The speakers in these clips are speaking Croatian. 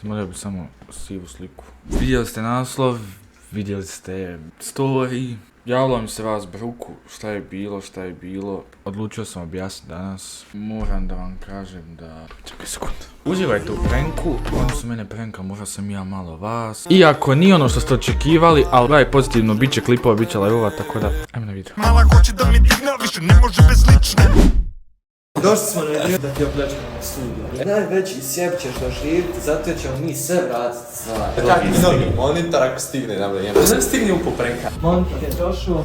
Molio bi samo sivu sliku. Vidjeli ste naslov, vidjeli ste story. Javilo mi se vas bruku, šta je bilo. Odlučio sam objasniti danas. Moram da vam kažem da... Čekaj sekund. Uživajte u pranku, oni su mene pranka, možda sam ja malo vas. Iako nije ono što ste očekivali, ali gledaj pozitivno, bit će klipova, bit će live-ova, tako da... Ajmo na video. Mala hoće da mi digne, više ne može bez lične. Došli smo na ideju da ti opljačkamo studiju. Najveći sjeb ćeš doživjeti, zato ćemo mi sve vratiti stvari. Čak i novi monitor ako stigne na vrijeme. Ne stigne u poprenka. Monitor je došao.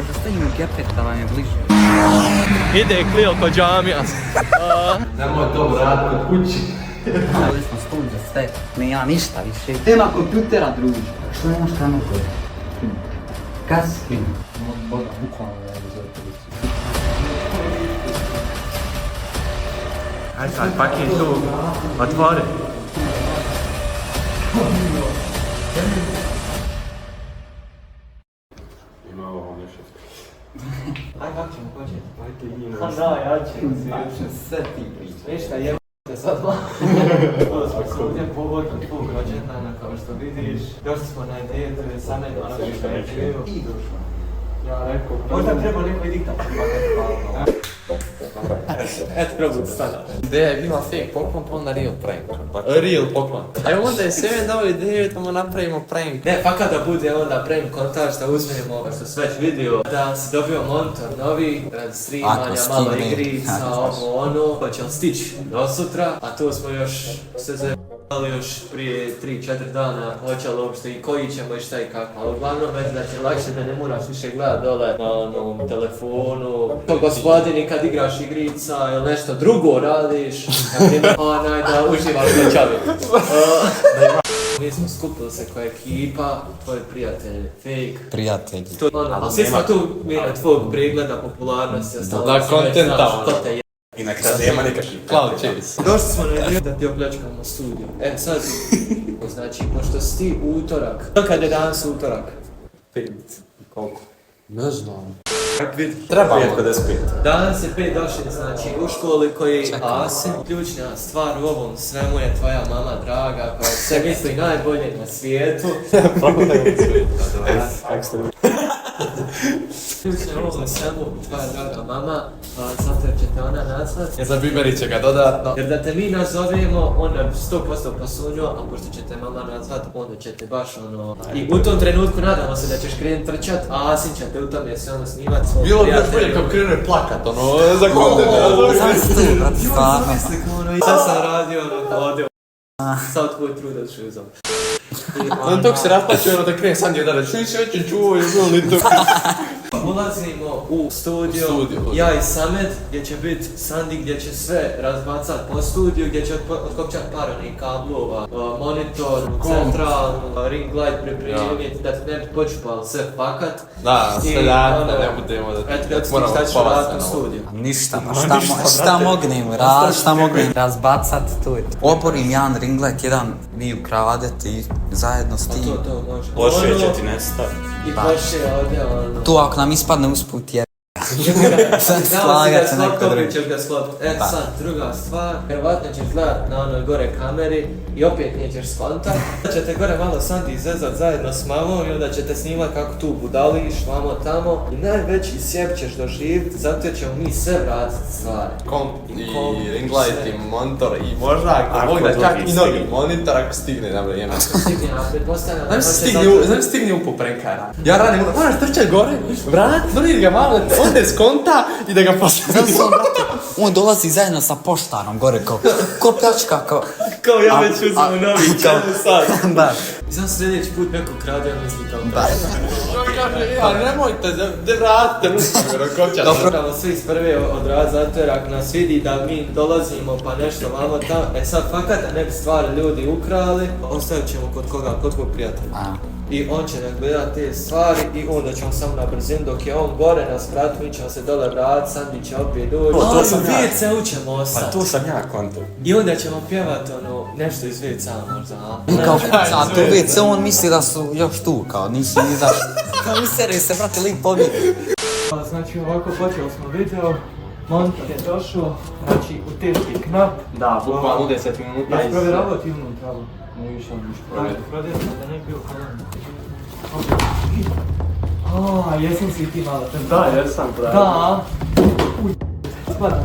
Da stavim u gepet da vam je bliže. Ide Clio ko džamija. Nemoj to vrat kod kući. Stavili smo studiju za sve. Nema ništa više. Nema kompjutera, druži. Što nemaš stranu koje? Kad si skrin? Bukvalno da je zove policiju. Aj sad, pakij tu. Otvori. Ima ovo nešto. Aj, kako ćemo početi? Ha da, ja ću sve ti pričati. Ništa, jebate sad malo. To smo se ovdje povodom tvog rođendana, kao što vidiš. Došli smo na ideju, to je sa mene što je živio. I došlo. Ja rekao, možda treba neko i diktat. Eto, probudi sada. Ideja je bila fake poklon, pa onda real prank. Real poklon. A onda je Seven dao ideju da mu napravimo prank. Ne, fakat da bude onda prank kontaž, da uzmemo, što si već vidio, da si dobio monitor novi, radi streamanja, malo igrica, ovo ono, pa će on stići do sutra, a tu smo još se zajebali još prije 3-4 dana, hoće li uopšte i koji ćemo i šta i kako, ali uglavnom već da će lakše da ne moraš više gledat dole na onom telefonu, to gospodini kad igraš igrica ili nešto drugo radiš, na primjer, onaj da uživaš na čavi. Mi smo skupili se koja ekipa, tvoj prijatelj, fake. Prijatelj. Ali svi smo tu mjera tvojeg pregleda, popularnosti, ostalo. Da, kontenta. Što te je. I na kraju nema nikakvih cloud chase. Došli smo na ideju da ti opljačkamo studiju. Sad, znači, pošto si ti utorak. Kad je danas utorak? 5. Koliko? Ne znam. Kako vidi? Treba 5:55. Danas je 5 došli, znači, u školi koji je Asim. Ključna stvar u ovom svemu je tvoja mama draga, koja se misli najbolje na svijetu. Ključna u ovom svemu tvoja draga mama, zato jer će te ona nazvati. Zabiberit će ga dodatno. Jer da te mi nazovemo, onda bi 100% posunio, a pošto će te mama nazvat, onda će te baš ono... I u tom trenutku nadamo se da ćeš krenuti trčat, a Asin će te u tome sve ono snimat svog Bilo bi još prijatelja. bolje kao krenuo plakat, ono, za kontent. Zamisli, brati, stvarno. Sad sam radio ono, ovdje. Sad tvoj trud od šuzom. On tog se rasplaćuje ono da krene Sandi da reći, sve će čuvaju, izvoli to. Ulazimo u studio, ja i Samet, gdje će biti Sandi gdje će sve razbacat po studiju, gdje će otkopčat par onih kablova, monitor, centralnu, ring light pripremiti, da ti ne bi počupalo sve fakat. Da, sve da ne budemo da eto, moramo šta ćeš raditi u studiju. Ništa, šta mognem razbacat tu. Oborim jedan ring light, jedan mi ukradete i zajedno s tim. To može. Loše će ti nestati. I loše ovdje ono. Tu ako nam ispadne usput je. Slagat se neko drugi. Ćeš ga sklopiti. Sad, druga stvar, vjerovatno ćeš gledat na onoj gore kameri i opet nećeš skontat. Onda ćete gore malo Sandi izvezat zajedno s mamom i onda ćete snimat kako tu budališ, vamo tamo. I najveći sjeb ćeš doživjeti, zato ćemo mi sve vratiti stvari. Komp i ring light i monitor i možda ako mogu da čak i novi monitor ako stigne na vrijeme. Stigne, a pretpostavljam da Znam stigne u poprenka. Ja radim, moraš trčat gore, vrat, donir ga malo, onda skonta i da ga posljedno. On dolazi zajedno sa poštarom gore ko pljačka kao... Kao ja već uzmano novi, 4 sat. Baš. Znam sljedeći put neko krade, ja misli kao Baš. Ali nemojte, da vratite, nuskam ga rokočat. Dobro, svi iz prve odraz, zato jer ako nas vidi da mi dolazimo pa nešto vamo tamo, sad fakat da ne bi stvari ljudi ukrali, ostavit ćemo kod koga, kod tvog prijatelja. I on će nam gledat te stvari i onda ćemo samo na brzinu dok je on gore na spratu, mi ćemo se dole vrat, Sandi će opet doći. To sam ja. WC učemo ostati. Pa tu sam ja kontu. I onda ćemo pjevat ono, nešto iz WC možda, a? I kao a tu već on misli da su još tu, kao nisi izaš. Kao mi sere se, brate, lik pobjedi. Znači ovako počeli smo video, montor je došao, znači utisni knap. Da, bukvalno 10 minuta Ja i provjeravao ti unutra. Nisam ništa Ajde, provjerio da ne bi bio kolan. A, jesam si ti malo ten. Da, jesam, brate. Da. Spada.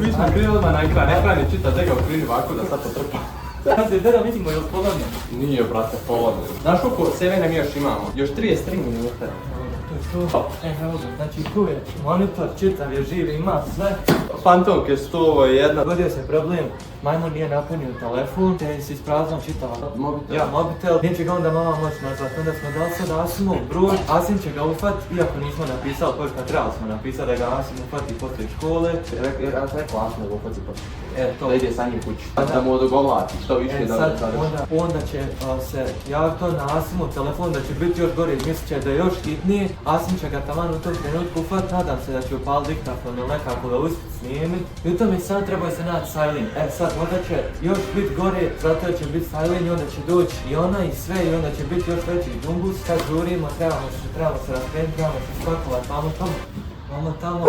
Mi smo krili odmah na ekran, ekran je čita tega okrili ovako da sad potrpa. Sad se da vidimo, je li polovno? Nije, brate, polovno. Znaš koliko sevena mi još imamo? Još 33 minute. To. Evo ga, znači tu je monitor, čitav je živ, ima sve. Fantomke 101. Dogodio se problem, majmun nije napunio telefon, te si ispraznao čitava Mobitel. Ja, mobitel. Neće ga onda mama moći nazvat, onda smo dali sad Asimu broj, Asim će ga ufat, iako nismo napisali pošto trebali smo napisati da ga Asim ufati poslije škole. Ja sam rekao Asim da ga ufati poslije. To. Da ide sa njim kući. Da mu odogovlati što više da Sad, završi. onda će se javiti to na Asimu telefon da će biti još gore, mislit će da je još hitnije. Asim će ga taman u tom trenutku ufat, nadam se da će upaliti diktafon ili nekako ga uspjeti snimit. I u tome sad treba se naći silent. Sad onda će još biti gore, zato će biti silent i onda će doći i ona i sve i onda će biti još veći džumbus. Sad žurimo, trebamo se raskrenuti, trebamo se spakovati, vamo tamo.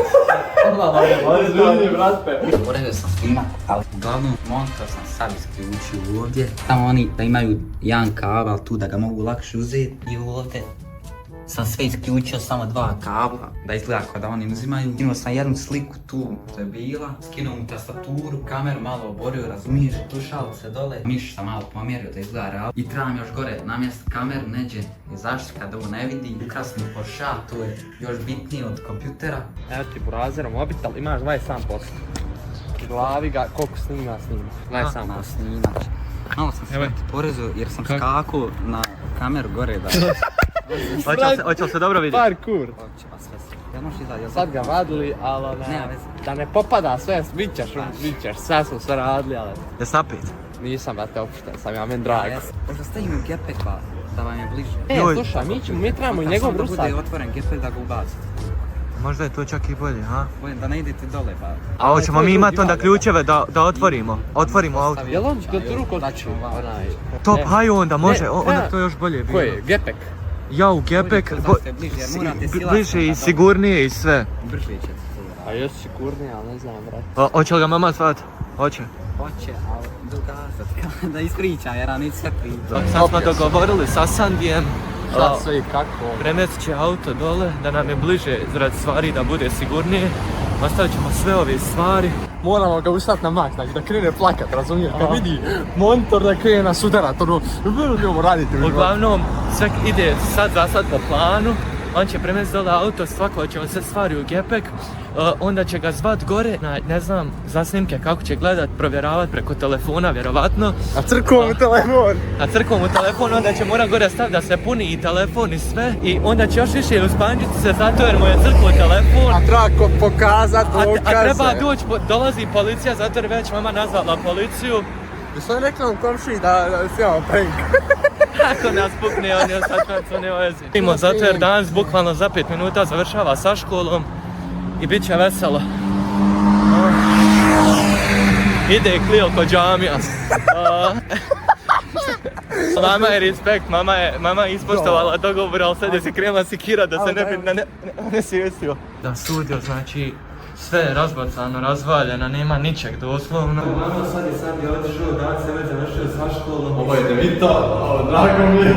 Izvini, brate. Uredio sam snimak, ali uglavnom monitor sam sad isključio ovdje. Tamo oni da imaju jedan kabel tu da ga mogu lakše uzeti i ovdje sam sve isključio, samo 2 kabla, da izgleda kao da oni uzimaju. Skinuo sam jednu sliku tu, to je bila. Skinuo mu tastaturu, kameru malo oborio, razumiješ, slušalice dole. Miš sam malo pomjerio da izgleda realno. I trebam još gore namjestiti kameru, neđe i zaštiti kad ovo ne vidi. Ukrasni poša, to je još bitnije od kompjutera. Evo ti burazerom mobitel, imaš 27%. U glavi ga, koliko snima. 27%. Na snimač. Malo sam se porezao jer sam skakao na kameru gore da... Hoće li se dobro vidjeti? Parkour. Hoće, pa sve se. Ja možeš izaći. Sad ga vadili, ali da ne popada sve, vićeš, sve smo sve radili, ali... Jes napit? Nisam, brate, opušten sam, ja men drag. Možda stavimo gepek pa da vam je bliže. Slušaj, mi trebamo i njegov rusak. Samo da bude otvoren gepek da ga ubacite. Možda je to čak i bolje, ha? Bolje da ne idete dole pa... A hoćemo mi imati onda ključeve da otvorimo auto. Jel on da tu ruku odliču? Top, haju onda, može, onda to još bolje bilo. Koji? Gepek? Ja u gepek, bliže i sigurnije i sve. Brže će se to. A još sigurnije, ali ne znam, brate. Hoće li ga mama svat? Hoće. Hoće, ali dokazat, da ispričam jer on sve priča. Sad smo dogovorili sa Sandijem. Šta sve i kako? Premjestit će auto dole, da nam je bliže zrad stvari, da bude sigurnije. Ostavit ćemo sve ove stvari. Moramo ga ustati na mak, znači da krene plakat, razumiješ? Kad vidi monitor da krene nas udarat, ono, ljubimo raditi. Uglavnom, sve ide sad za sad po planu. On će premjestiti dole auto, svakovat ćemo sve stvari u gepek. Onda će ga zvat gore na, ne znam, za snimke kako će gledat, provjeravat preko telefona, vjerovatno. A crkvom u telefon? A crkvom u telefon, onda će morat gore staviti da se puni i telefon i sve. I onda će još više uspanđiti se zato jer mu je crkvo telefon. A treba pokazat dokaze. A treba doći, dolazi policija zato jer već mama nazvala policiju. Jesu oni rekli nam komšiji da snimamo prank? Ako nas pukne, on je sad to ne vezi. Idemo zato jer danas bukvalno za 5 minuta završava sa školom i bit će veselo. Ide Clio ko džamija. Mama je respekt, mama je ispoštovala dogovor, ali sad je se krenula sikira da se ne svijestio. Da studio, znači, sve je razbacano, razvaljeno, nema ničeg doslovno. Uglavnom sad je otišao, dan se već završio sa školom. Ovo je Devito, drago mi je.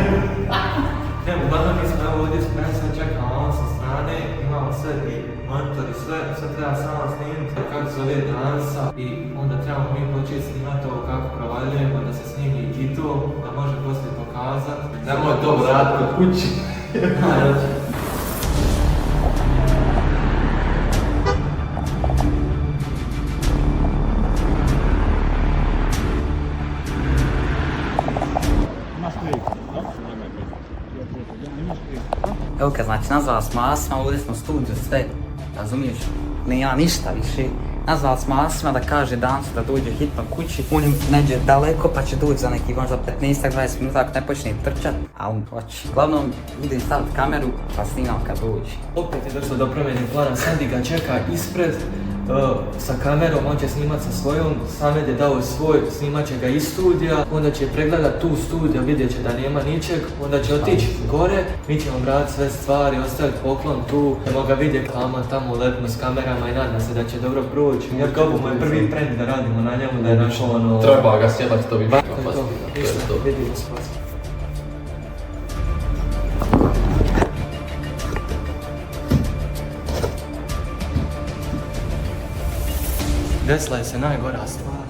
Ne, uglavnom mi smo ovdje spremni, sad čekamo ovo sa strane, imamo sve i monitor i sve, sad treba samo snimiti kako se zove dansa i onda trebamo mi početi snimati ovo kako provaljujemo, da se snimi i to, da može poslije pokazati. Nemoj to vratiti kod kući. Evo kad znači nazvala s Masima, ovdje smo studio sve, razumiješ? Nema ništa više. Nazvala s Masima da kaže dancu da dođe hitno kući. On neđe daleko pa će doći za neki možda 15-20 minuta ako ne počne trčat, a on hoće. Uglavnom idem staviti kameru pa snimam kad dođe. Opet je došlo do promjene plana, Sandi ga čeka ispred, sa kamerom, on će snimat sa svojom, Samed je dao svoj, snimat će ga iz studija, onda će pregledat tu studiju, vidjet će da nema ničeg, onda će otići gore, mi ćemo vratiti sve stvari, ostaviti poklon tu, ćemo ga vidjeti tamo letno s kamerama i nadam se da će dobro proći. Jer kao moj prvi prank da radimo na njemu, da je našo ono... Treba ga sjedati, to bi To je to, ništa, vidimo se poslije. Desila je se najgora stvar.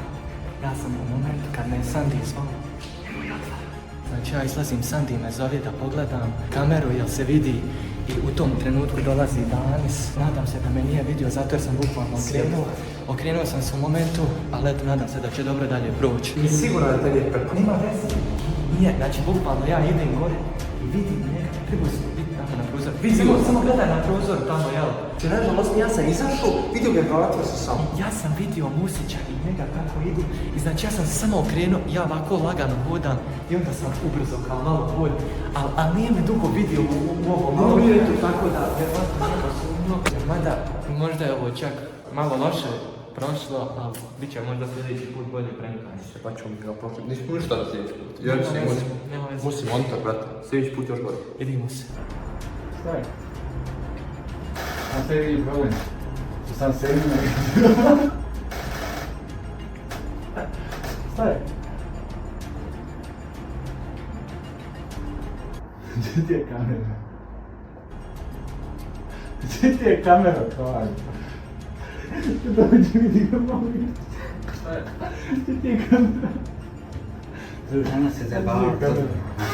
Ja sam u momentu kad me je Sandi zvao. Znači ja izlazim, Sandi me zove da pogledam kameru jel se vidi i u tom trenutku dolazi Danis. Nadam se da me nije vidio zato jer sam bukvalno okrenuo. Okrenuo sam se u momentu, ali eto nadam se da će dobro dalje proći. I sigurno da tebi je preko. Nima veze. Nije, znači bukvalno ja idem gore i vidim njega, trebao sam biti tamo na prozoru. Vidimo, samo gledaj na prozoru tamo, jel? Ti nažalost, ja sam izašao, vidio ga, vratio se samo. Ja sam vidio Musića i njega kako idu i znači ja sam se samo okrenuo, ja ovako lagano hodam i onda sam ubrzo kao malo hod, ali nije me dugo vidio u ovom momentu, tako da vjerovatno neko sumnio. Mada možda je ovo čak malo loše prošlo, ali bit će možda sljedeći put bolje prenkanje. Pa ću mi ga prošli, nismo ništa da sljedeći put. Jer si musi monitor, brate, sljedeći put još gore. Vidimo se. Staj. A te vidi problem. Što sam se vidio. Staj. Gdje ti je kamera? Gdje ti je kamera, tvoja? Dođi vidi ga malo vidi. Gdje ti je kamera? Ona se zabava.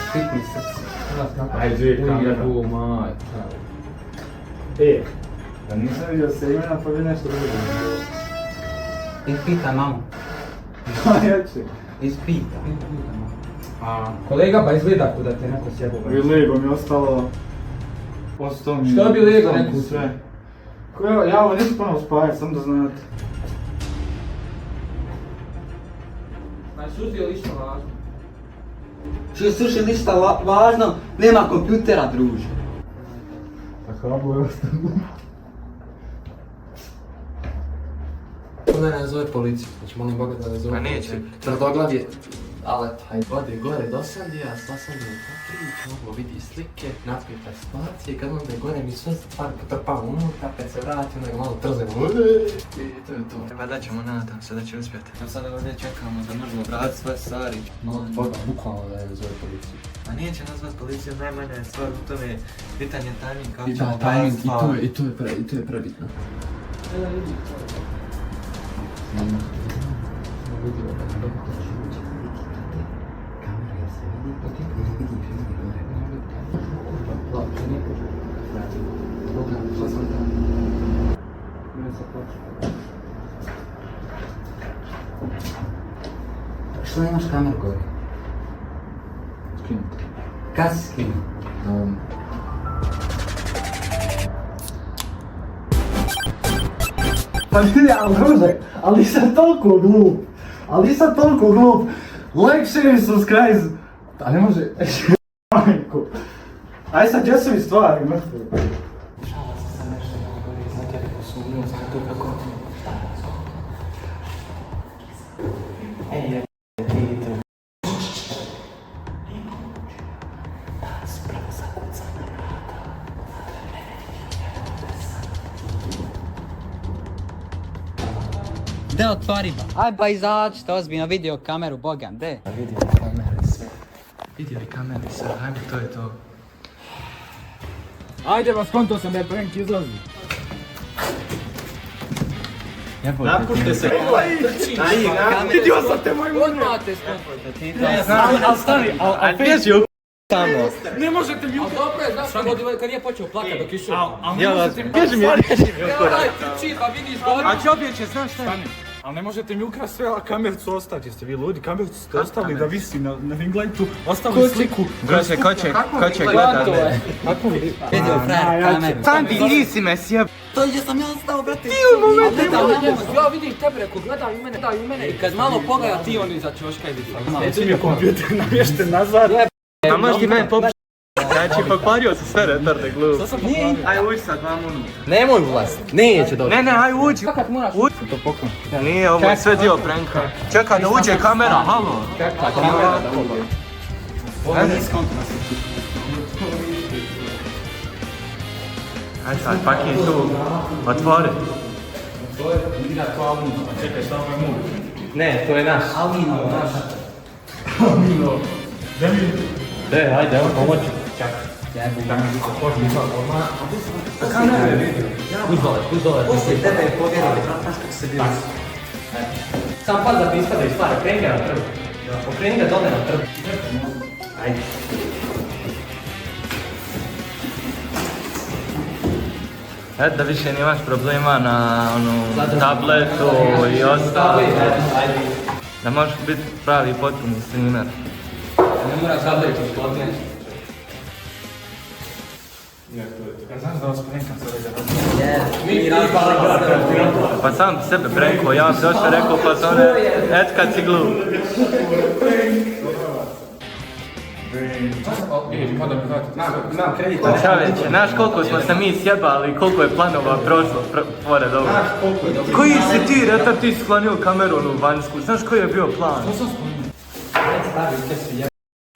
Štikni srce. Ajde, kamera. Ujebu, maj. Ja nisam vidio se imena pa bi nešto drugo. Ispita mamu. Jače. Ispita. Kolega, ba izgleda kuda te neko sjebo. I Lego mi je ostalo... Ostalo mi... Što bi Lego ostalo mi rekao? sve. Ja ovo nisam ponovno spajati, sam da znate. Znači, suzi je lično važno. Što slušaj ništa važno, nema kompjutera, druže. A kablo je ostalo. Onda ne zove policiju, znači molim Boga da ne zove. Pa neće. Tvrdoglav je, ali hajde, ode gore do Sandija, sva Sandija poprič, mogu vidi slike, napita situacije, kad onda je gore mi sve stvari potrpao unutra, kad se vrati, onda ga malo trzemo, i to je to. Valjda ćemo, nadam se da će uspjeti. Ja sada ovdje čekamo da možemo vratiti sve stvari. Molim Boga, bukvalno da ne zove policiju. A neće nazvat policiju, najmanja je stvar u tome, bitan je timing kako I ćemo da, timing, vratiti stvari. i to je prebitno. Što nemaš kameru gore? Skinu. Kad si skinu? Pa nije, ali druže, ali nisam toliko glup. Like, share i subscribe. A ne može... Majko. Aj sad, gdje su mi stvari, mrtve? Šala se sad nešto malo gore, zato je neko sumnio, zato kako... Ej, ti to... Spravo zakuca na vrata. De otvori ba. Aj ba izađite, ozbiljno video kameru, Bogan, de. Vidio kamere sve. Vidio i kamere sve, ajmo, to je to. Ajde vas, konto sam da je prank izlazi. Napušte se! Vidio sam te moj moj! Ali stani, ali bježi u tamo. Ne možete mi ukrati. Dobro je, znaš kad je počeo plakat dok išao. Ali ne možete mi... Bježi mi! Aj, ti pa vidiš gore. A čovječe, znaš šta? Ali ne možete mi ukrati sve, a kamercu ostaviti, jeste vi ludi, kamercu ste ostavili da visi na ring lightu, ostavili sliku. Ko će gledat? Vidio frajer kameru. Sandi, nisi me sjeb. To gdje sam ja ostao, brate. Ti u momentu. Ja vidim tebe, reko gledaj u mene, daj u mene. I kad malo pogleda ti on iza čoška i vidi. Neće mi je kompjuter namješten nazad. A možeš ti meni popiti? Znači, pokvario si sve retarde glup. Što sam pokvario? Aj uđi sad vam unutra. Nemoj ulazit, neće doći. Ne, aj uđi. Fakat moraš Uđi. to poklon. Nije, ovo je sve dio pranka. Čekaj da uđe kamera, halo. Čekaj, kamera da uđe. Aj sad, pakin tu. Otvori. Ne, to je naš. Alvino, naš. Ajde, evo pomoći. Uz dole. Poslije tebe je povjerio, znaš kako se bio. Sam pas da ti ispada iz stvari, okreni ga na trbu. Okreni ga dole na trbu. Ajde. Eto da više nemaš problema na tabletu i ostalo. Da možeš biti pravi potpuni streamer. Ne moraš tabletu sklopneš. Pa sam sebe prenko, ja sam došao rekao pa to ne, et kad si glup. Čovječe, znaš koliko smo se mi sjebali, koliko je planova prošlo pored ovoga. Koji si ti, retar, ti si sklonio kameru onu vanjsku, znaš koji je bio plan?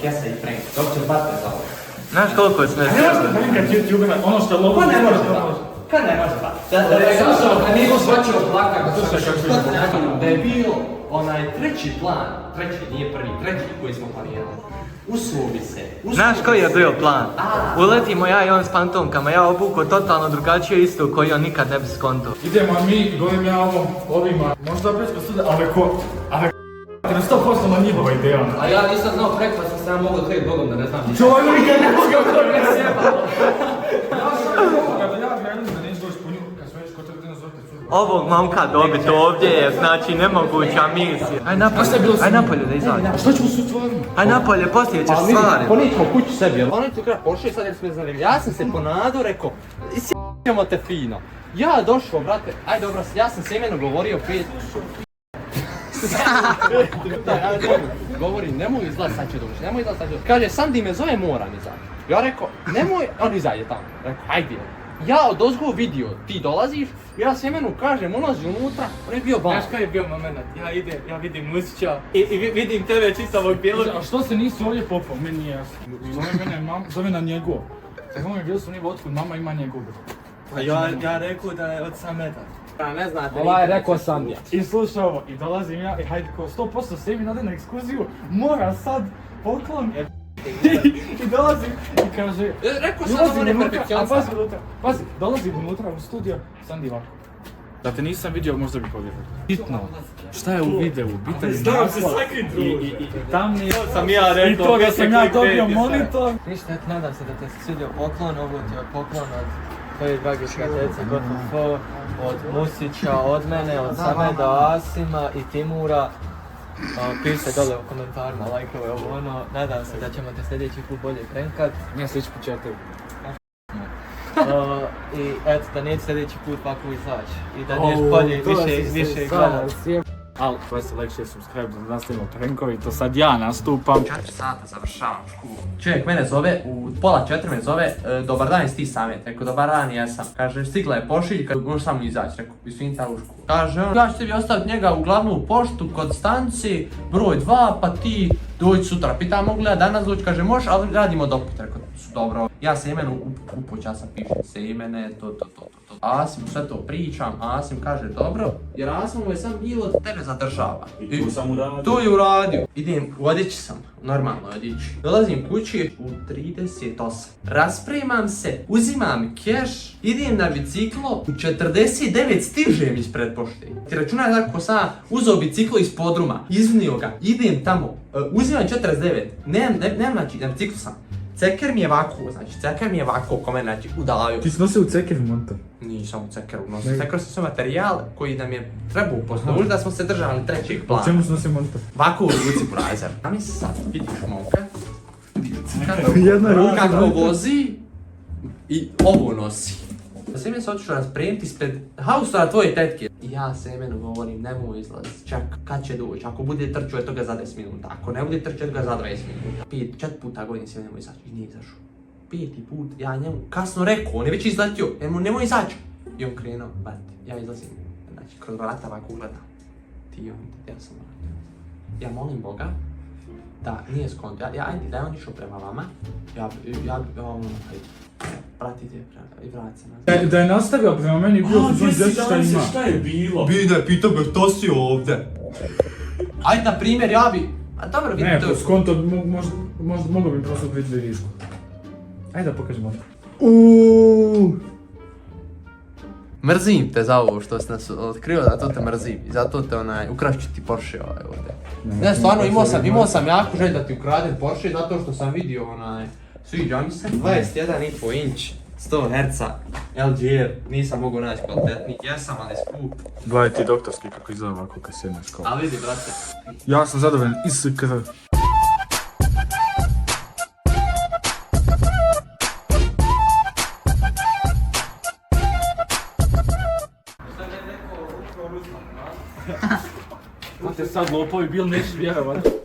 Kesa i prank, dok će bate za ovo. Znaš koliko smo se sjebali? Ono što je logo ne može bate. Kad ne može bate? Da nije svačio plaka, da je bio onaj treći plan, nije prvi, treći koji smo planirali. Usuo bi se. Znaš koji je bio plan? Uletimo ja i on s pantomkama, ja obuko totalno drugačije isto koji on nikad ne bi skonto. Idemo mi, govorim ja ovima, možda blisko stude, ali ko 100% na njihova ideja. A ja nisam znao preko, pa sam se ja mogao klijeti Bogom da ne znam ništa. To je nikad ne mogao to ne sjebalo. Kada ja vjerujem da neću doći po nju, kad smo već kod tebe nazvati služba. Ovog momka dobiti ovdje je znači nemoguća misija. Aj napolje da izađe. Šta ćemo su stvarno? Aj napolje, poslije ćeš stvari. Ponićemo kuću sebi, jel? Ono ti kada pošli sad jer smo zanimljivi. Ja sam se ponadao, rekao, ćemo te fino. Ja došao, brate, aj dobro, ja sam se imenu govorio 5. Govori, nemoj izlaz, sad će doći, nemoj izlaz, sad će doći. Kaže, Sandi me zove, moram izaći. Ja rekao, nemoj, on izađe tamo. Rekao, hajde. Ja odozgo vidio, ti dolaziš, ja Sjemenu kažem, ulazi unutra, on je bio van. Znaš kaj je bio moment? Ja vidim Musića i vidim tebe čisto ovog bijelog. A što se nisi ovdje popao? Meni nije jasno. Zove mene mam, zove na njegov. Tako mi je bilo su nije otkud, mama ima njegov. A ja rekao da je od Sameta. Ne znate. Ova je rekao Sandija. I slušaj ovo, i dolazim ja i hajde ko 100% Semi nade na ekskluziju, mora sad poklon. I dolazim i kaže... Rekao sam on je perfekcionista. Pazi, dolazim unutra u studio, Sandi ovako. Da te nisam vidio, možda bi povjerovao. Bitno, šta je u videu, bitan je naslov i tamni... Sam ja rekao. I toga sam ja dobio monitor. Ništa, nadam se da te se svidio poklon, ovo ti je poklon od tvoje drage prijateljice GoFofo, od Musića, od mene, od Sameda, Asima i Timura. Pišite dole u komentarima, lajkove, ovo ono, nadam se da ćemo te sljedeći put bolje prankat. Ja se ići početaju. I eto, da neće sljedeći put ovako izaći i da neće bolje, više gledat. Ali, press like, share, subscribe, da nastavimo prankovi, to sad ja nastupam. 4 sata završavam školu. Čovjek mene zove, u pola 4 me zove, dobar dan, jesi ti Samet? Rekao, dobar dan, jesam. Kaže, stigla je pošiljka, možeš samo izaći, rekao, izvinite u školu. Kaže, ja ću tebi ostaviti njega u glavnu poštu kod stanci, broj 2, pa ti dođi sutra. Pitam, mogu li ja danas doći? Kaže, možeš, ali radimo doput. Rekao, dobro. Ja se imenu upoća sam pišem se imene, to. Asim sve to pričam, Asim kaže dobro, jer Asim mu je sam bilo da tebe zadržava. I to sam uradio. To je uradio. Idem, u odjeći sam, normalno odjeći. Dolazim kući u 38. Raspremam se, uzimam keš, idem na biciklo, u 49 stižem ispred pošte. Ti računaj tako sam uzeo biciklo iz podruma, iznio ga, idem tamo, uzimam 49, nemam znači, na biciklu sam. Ceker mi je ovako, kome znači udavio. Ti si nosio u ceker monta? Nisam u cekeru nosio. Ceker sam sve materijal koji nam je trebao poslužiti da smo se držali trećeg plana. U čemu si nosio monta? Ovako u ruci Brazer. A mi sad vidiš momka. Jedna ruka Kako vozi i ovo nosi. Sve se otišao raspremiti ispred haustora tvoje tetke. Ja Semenu govorim, nemoj izlaziti, čak kad će doći, ako bude trčao toga za 10 minuta, ako ne bude trčao toga za 20 minuta. 4 puta govorim Semenu nemoj izaći i nije izašao. 5. put, ja njemu kasno rekao, on je već izletio, nemoj izaći. I on krenuo, brate, ja izlazim, znači, kroz vrata ovako gledam. Ti on, ja sam vratio. Ja molim Boga, da nije skonto, ajde, da je on išao prema vama, pratite i vrati se nazad. Da je nastavio prema meni, bio su zvoni šta ima. Šta je bilo? Bine, pitao me što si ovdje. Ajde, na primjer, ja bi... A dobro, vidim Ne, to... po skonto, mogo bi prosto biti vidišku. Ajde da pokažemo ovo. Mrzim te za ovo što si nas otkrio, zato te mrzim. I zato te ukrašću ti Porsche ovdje. Ne, stvarno, imao sam jako želj da ti ukradem Porsche zato što sam vidio sviđa mi se. 21,5 inč, 100 Hz, LGR, nisam mogu naći kvalitetni, jesam, ali skup. Gledaj ti doktorski kako izgleda ovako kad sjedneš kao. Ali vidi, brate. Ja sam zadovoljan i s krv. Znate sad lopovi bil, nećeš vjerovat.